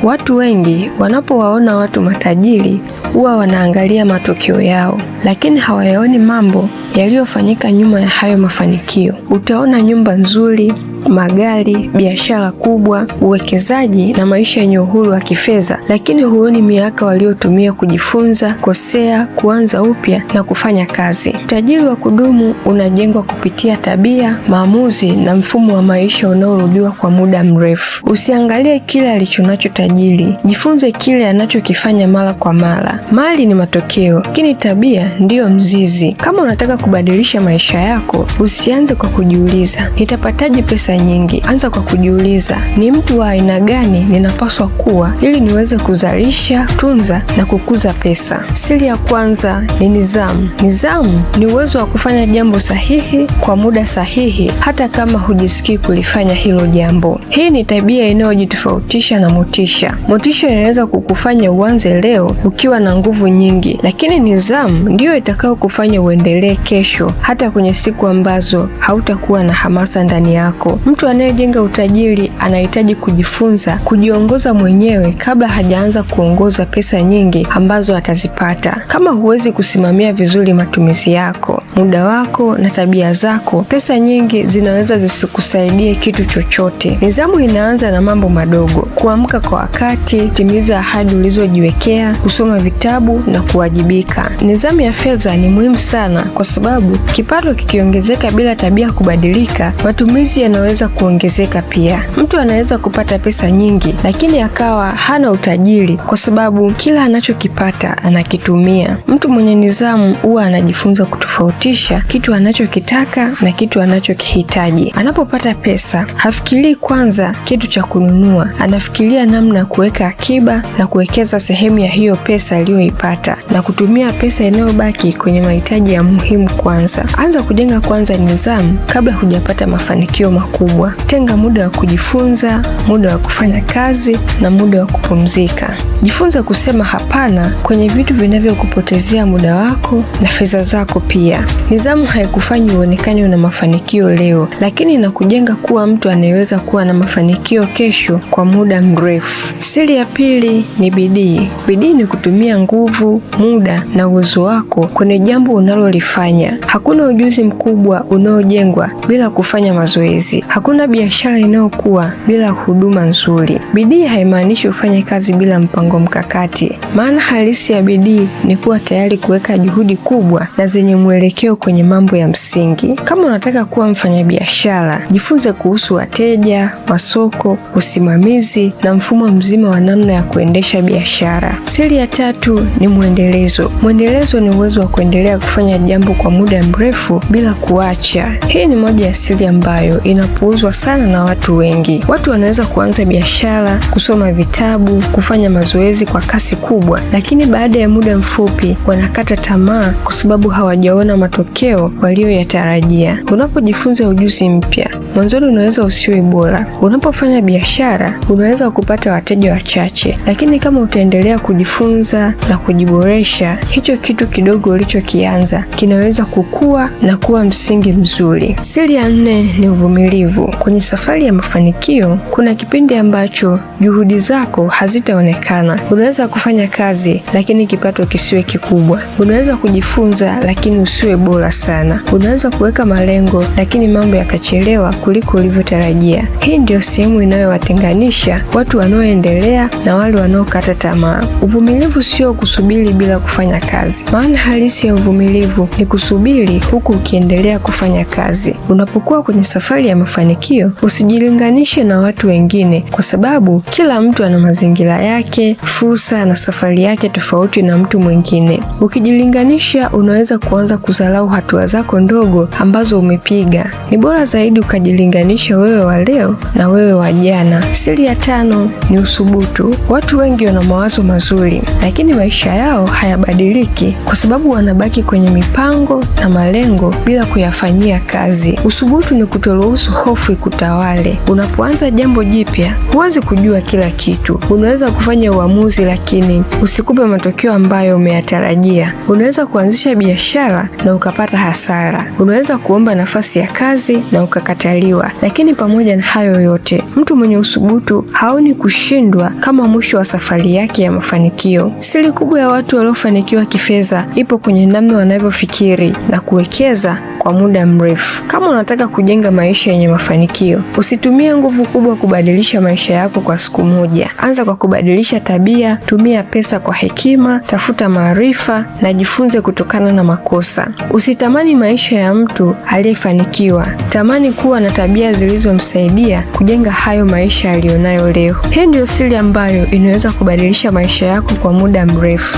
Watu wengi wanapowaona watu matajiri huwa wanaangalia matokeo yao, lakini hawayaoni mambo yaliyofanyika nyuma ya hayo mafanikio. Utaona nyumba nzuri, magari, biashara kubwa, uwekezaji na maisha yenye uhuru wa kifedha, lakini huoni miaka waliotumia kujifunza, kosea, kuanza upya na kufanya kazi. Utajiri wa kudumu unajengwa kupitia tabia, maamuzi na mfumo wa maisha unaorudiwa kwa muda mrefu. Usiangalie kile alichonacho tajiri, jifunze kile anachokifanya mara kwa mara. Mali ni matokeo, lakini tabia ndiyo mzizi. Kama unataka kubadilisha maisha yako, usianze kwa kujiuliza nitapataje pesa nyingi. Anza kwa kujiuliza ni mtu wa aina gani ninapaswa kuwa ili niweze kuzalisha, tunza na kukuza pesa. Siri ya kwanza ni nidhamu. Nidhamu ni uwezo wa kufanya jambo sahihi kwa muda sahihi hata kama hujisikii kulifanya hilo jambo. Hii ni tabia inayojitofautisha na motisha. Motisha inaweza kukufanya uanze leo ukiwa na nguvu nyingi, lakini nidhamu ndiyo itakao kufanya uendelee kesho hata kwenye siku ambazo hautakuwa na hamasa ndani yako. Mtu anayejenga utajiri anahitaji kujifunza kujiongoza mwenyewe kabla hajaanza kuongoza pesa nyingi ambazo atazipata. Kama huwezi kusimamia vizuri matumizi yako, muda wako na tabia zako, pesa nyingi zinaweza zisikusaidie kitu chochote. Nidhamu inaanza na mambo madogo: kuamka kwa wakati, kutimiza ahadi ulizojiwekea, kusoma vitabu na kuwajibika. Nidhamu ya fedha ni muhimu sana kwa sababu kipato kikiongezeka bila tabia kubadilika, matumizi yanaweza kuongezeka pia. Mtu anaweza kupata pesa nyingi lakini akawa hana utajiri kwa sababu kila anachokipata anakitumia. Mtu mwenye nidhamu huwa anajifunza kutofautisha kitu anachokitaka na kitu anachokihitaji. Anapopata pesa, hafikirii kwanza kitu cha kununua, anafikiria namna ya kuweka akiba na kuwekeza sehemu ya hiyo pesa aliyoipata na kutumia pesa inayobaki kwenye mahitaji ya muhimu kwanza. Anza kujenga kwanza nidhamu kabla hujapata mafanikio makubwa. Tenga muda wa kujifunza, muda wa kufanya kazi na muda wa kupumzika. Jifunza kusema hapana kwenye vitu vinavyokupotezea muda wako na fedha zako pia. Nidhamu haikufanyi uonekane una mafanikio leo, lakini inakujenga kuwa mtu anayeweza kuwa na mafanikio kesho kwa muda mrefu. Siri ya pili ni bidii. Bidii ni kutumia nguvu, muda na uwezo wako kwenye jambo unalolifanya. Hakuna ujuzi mkubwa unaojengwa bila kufanya mazoezi. Hakuna biashara inayokuwa bila huduma nzuri. Bidii haimaanishi ufanye kazi bila mpango mkakati. Maana halisi ya bidii ni kuwa tayari kuweka juhudi kubwa na zenye mwelekeo kwenye mambo ya msingi. Kama unataka kuwa mfanyabiashara, jifunze kuhusu wateja, masoko, usimamizi na mfumo mzima wa namna ya kuendesha biashara. Siri ya tatu ni mwendelezo. Mwendelezo ni uwezo wa kuendelea kufanya jambo kwa muda mrefu bila kuacha. Hii ni moja ya siri ambayo inapuuzwa sana na watu wengi. Watu wanaweza kuanza biashara, kusoma vitabu, kufanya mazoezi kwa kasi kubwa, lakini baada ya muda mfupi wanakata tamaa kwa sababu hawajaona matokeo walioyatarajia. Unapojifunza ujuzi mpya, mwanzoni unaweza usiwe bora. Unapofanya biashara, unaweza kupata wateja wachache, lakini kama utaendelea kujifunza na kujiboresha, hicho kitu kidogo ulichokianza kinaweza kukua na kuwa msingi mzuri. Siri ya nne ni uvumilivu. Kwenye safari ya mafanikio, kuna kipindi ambacho juhudi zako hazitaonekana. Unaweza kufanya kazi lakini kipato kisiwe kikubwa. Unaweza kujifunza lakini usiwe bora sana. Unaweza kuweka malengo lakini mambo yakachelewa kuliko ulivyotarajia. Hii ndio sehemu inayowatenganisha watu wanaoendelea na wale wanaokata tamaa. Uvumilivu sio kusubiri bila kufanya kazi. Maana halisi ya uvumilivu ni kusubiri huku ukiendelea kufanya kazi. Unapokuwa kwenye safari ya mafanikio, usijilinganishe na watu wengine kwa sababu kila mtu ana mazingira yake, fursa na safari yake tofauti na mtu mwingine. Ukijilinganisha, unaweza kuanza kudharau hatua zako ndogo ambazo umepiga. Ni bora zaidi ukajilinganisha wewe wa leo na wewe wa jana. Siri ya tano ni uthubutu. Watu wengi wana mawazo mazuri, lakini maisha yao hayabadiliki kwa sababu wanabaki kwenye mipango na malengo bila kuyafanyia kazi. Uthubutu ni kutoruhusu hofu ikutawale. Unapoanza jambo jipya, huwezi kujua kila kitu. Unaweza kufanya uamuzi lakini usikupe matokeo ambayo umeyatarajia. Unaweza kuanzisha biashara na ukapata hasara. Unaweza kuomba nafasi ya kazi na ukakataliwa. Lakini pamoja na hayo yote, mtu mwenye uthubutu haoni kushindwa kama mwisho wa safari yake ya mafanikio. Siri kubwa ya watu waliofanikiwa kifedha ipo kwenye namna wanavyofikiri na kuwekeza kwa muda mrefu. Kama unataka kujenga maisha yenye mafanikio, usitumie nguvu kubwa kubadilisha maisha yako kwa siku moja. Anza kwa kubadilisha tabia, tumia pesa kwa hekima, tafuta maarifa na jifunze kutokana na makosa. Usitamani maisha ya mtu aliyefanikiwa, tamani kuwa na tabia zilizomsaidia kujenga hayo maisha aliyonayo leo. Hii ndio siri ambayo inaweza kubadilisha maisha yako kwa muda mrefu.